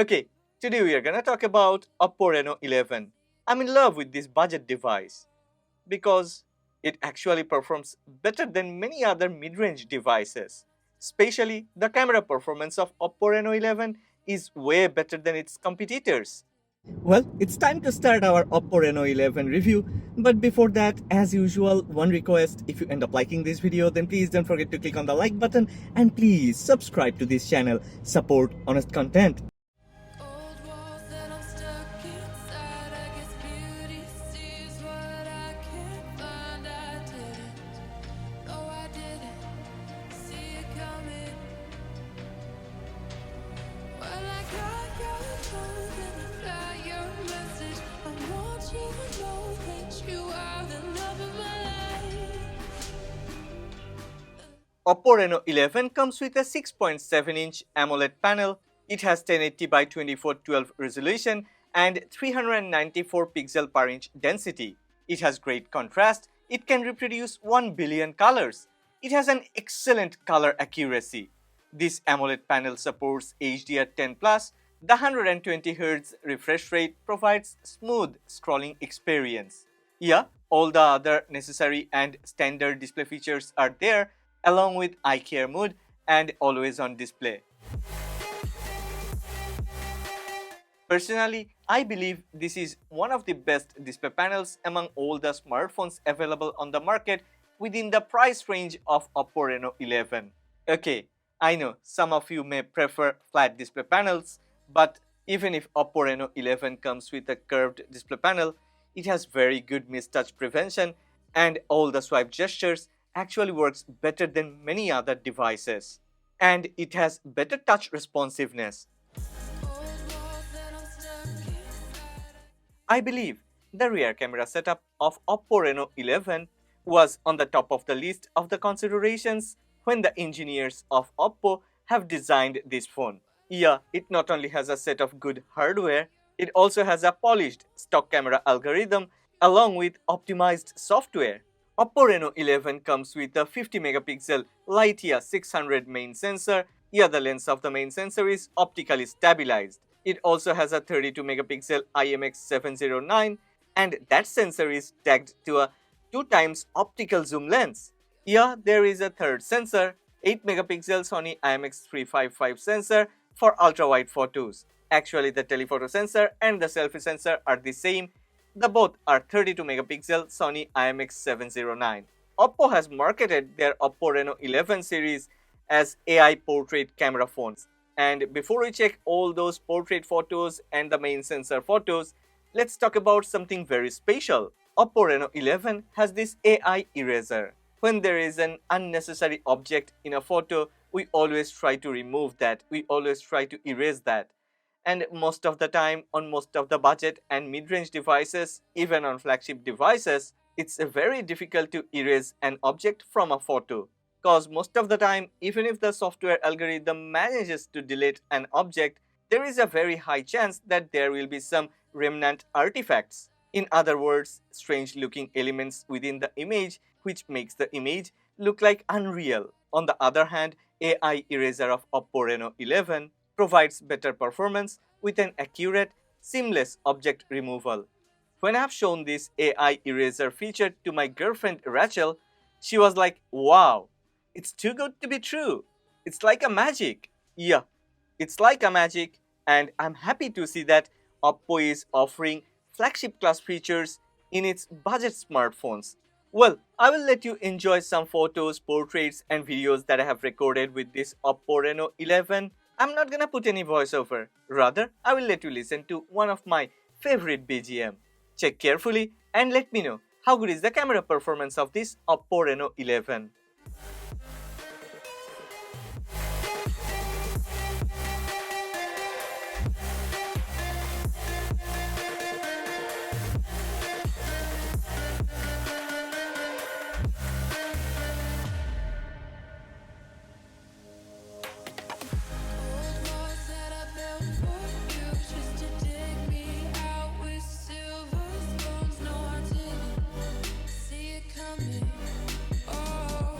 Okay, today we are gonna talk about Oppo Reno 11. I'm in love with this budget device because it actually performs better than many other mid-range devices. Especially the camera performance of Oppo Reno 11 is way better than its competitors. Well, it's time to start our Oppo Reno 11 review. But before that, as usual, one request: if you end up liking this video, then please don't forget to click on the like button and please subscribe to this channel. Support honest content. Old walls that I'm stuck inside. I guess beauty sees what I can't find. I didn't, no, I didn't see it coming. Well, I got your love and I got your message. I want you to know that you are the love of my life. Oppo Reno 11 comes with a 6.7-inch AMOLED panel. It has 1080 by 2412 resolution and 394 pixel per inch density. It has great contrast. It can reproduce 1 billion colors. It has an excellent color accuracy. This AMOLED panel supports HDR10+. The 120Hz refresh rate provides smooth scrolling experience. Yeah, all the other necessary and standard display features are there, along with eye care mode and always on display. Personally, I believe this is one of the best display panels among all the smartphones available on the market within the price range of Oppo Reno 11. Okay, I know some of you may prefer flat display panels, but even if Oppo Reno 11 comes with a curved display panel, it has very good mistouch prevention and all the swipe gestures actually works better than many other devices. And it has better touch responsiveness. I believe the rear camera setup of Oppo Reno 11 was on the top of the list of the considerations when the engineers of Oppo have designed this phone. Yeah, it not only has a set of good hardware, it also has a polished stock camera algorithm along with optimized software. Oppo Reno 11 comes with a 50 megapixel Lightia 600 main sensor. Yeah, the lens of the main sensor is optically stabilized. It also has a 32 megapixel IMX709 and that sensor is tagged to a 2 times optical zoom lens. Yeah, there is a third sensor, 8 megapixel Sony IMX355 sensor for ultra-wide photos. Actually, the telephoto sensor and the selfie sensor are the same. The both are 32 megapixel Sony IMX709. Oppo has marketed their Oppo Reno 11 series as AI portrait camera phones. And before we check all those portrait photos and the main sensor photos, let's talk about something very special. Oppo Reno 11 has this AI eraser. When there is an unnecessary object in a photo, we always try to remove that. We always try to erase that. And most of the time, on most of the budget and mid-range devices, even on flagship devices, it's very difficult to erase an object from a photo. Cause most of the time, even if the software algorithm manages to delete an object, there is a very high chance that there will be some remnant artifacts. In other words, strange looking elements within the image which makes the image look like unreal. On the other hand, AI eraser of Oppo Reno 11 provides better performance with an accurate, seamless object removal. When I've shown this AI eraser feature to my girlfriend Rachel, she was like, wow, it's too good to be true. It's like a magic. Yeah, it's like a magic, and I'm happy to see that Oppo is offering flagship class features in its budget smartphones. Well, I will let you enjoy some photos, portraits, and videos that I have recorded with this Oppo Reno 11. I'm not gonna put any voiceover. Rather, I will let you listen to one of my favorite BGM. Check carefully and let me know how good is the camera performance of this Oppo Reno 11. Old walls that I built for you, just to dig me out with silver spoons. No, I didn't see it coming. Oh.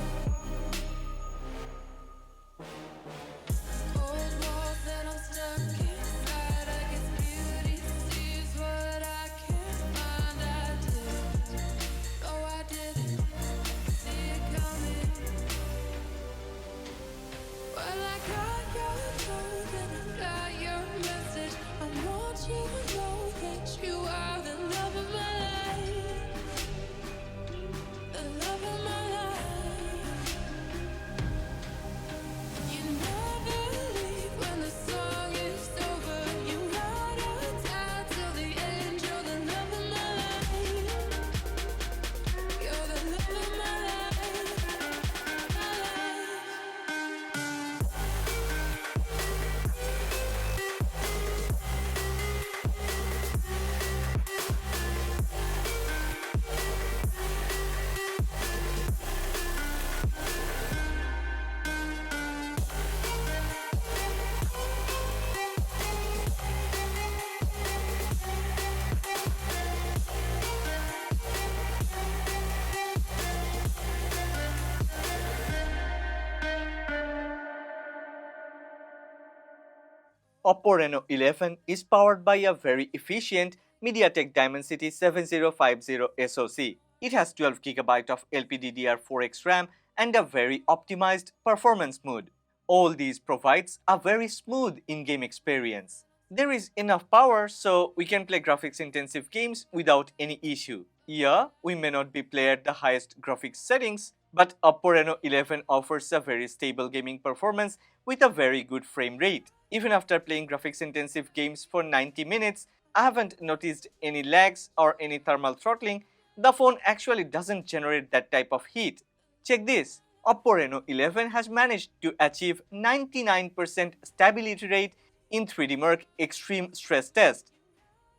Oppo Reno 11 is powered by a very efficient MediaTek Dimensity 7050 SoC. It has 12 GB of LPDDR4X RAM and a very optimized performance mode. All these provides a very smooth in-game experience. There is enough power so we can play graphics intensive games without any issue. Yeah, we may not be play at the highest graphics settings, but Oppo Reno 11 offers a very stable gaming performance with a very good frame rate. Even after playing graphics intensive games for 90 minutes, I haven't noticed any lags or any thermal throttling. The phone actually doesn't generate that type of heat. Check this. Oppo Reno 11 has managed to achieve 99% stability rate in 3D Mark Extreme Stress Test.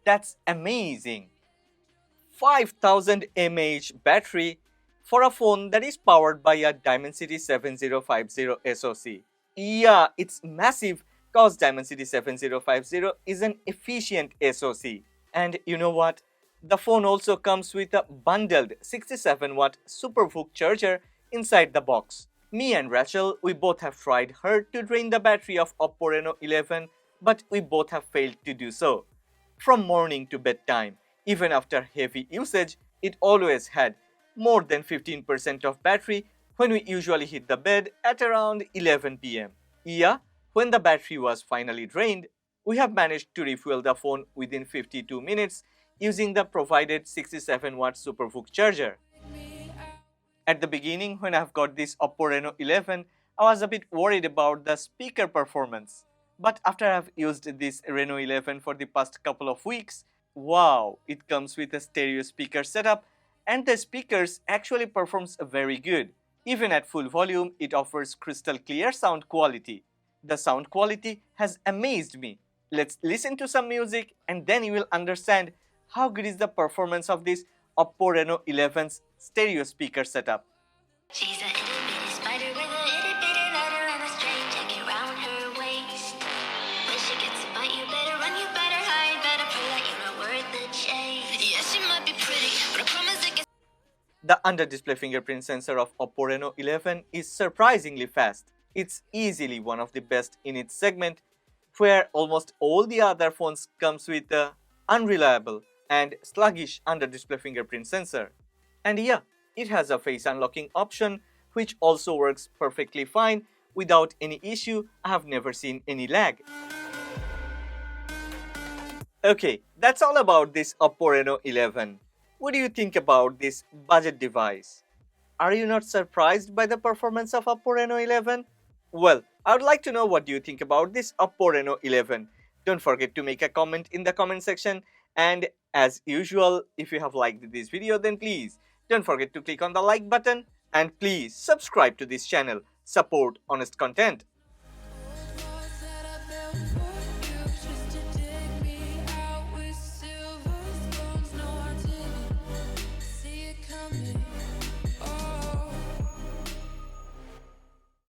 That's amazing. 5000 mAh battery for a phone that is powered by a Dimensity 7050 SoC. Yeah, it's massive cause Dimensity 7050 is an efficient SoC. And you know what? The phone also comes with a bundled 67-watt Superbook charger inside the box. Me and Rachel, we both have tried hard to drain the battery of Oppo Reno 11, but we both have failed to do so. From morning to bedtime, even after heavy usage, it always had more than 15% of battery when we usually hit the bed at around 11 pm. Yeah, when the battery was finally drained, we have managed to refuel the phone within 52 minutes using the provided 67-watt Superbook charger. At the beginning, when I've got this Oppo Reno 11, I was a bit worried about the speaker performance. But after I've used this Reno 11 for the past couple of weeks, wow, it comes with a stereo speaker setup and the speakers actually performs very good. Even at full volume, it offers crystal clear sound quality. The sound quality has amazed me. Let's listen to some music and then you will understand how good is the performance of this Oppo Reno 11's stereo speaker setup. She's a itty bitty spider with a itty bitty letter and a straight jacket round her waist. When she gets a bite, you better run, you better hide, better pray that you're not worth the chase. Yeah, she might be pretty, but I promise it gets. The under-display fingerprint sensor of Oppo Reno 11 is surprisingly fast. It's easily one of the best in its segment, where almost all the other phones comes with a unreliable and sluggish under-display fingerprint sensor. And yeah, it has a face unlocking option which also works perfectly fine without any issue. I have never seen any lag. Okay, that's all about this Oppo Reno 11. What do you think about this budget device? Are you not surprised by the performance of Oppo Reno 11? Well, I would like to know what you think about this Oppo Reno 11. Don't forget to make a comment in the comment section, and as usual, if you have liked this video, then please don't forget to click on the like button and please subscribe to this channel. Support honest content.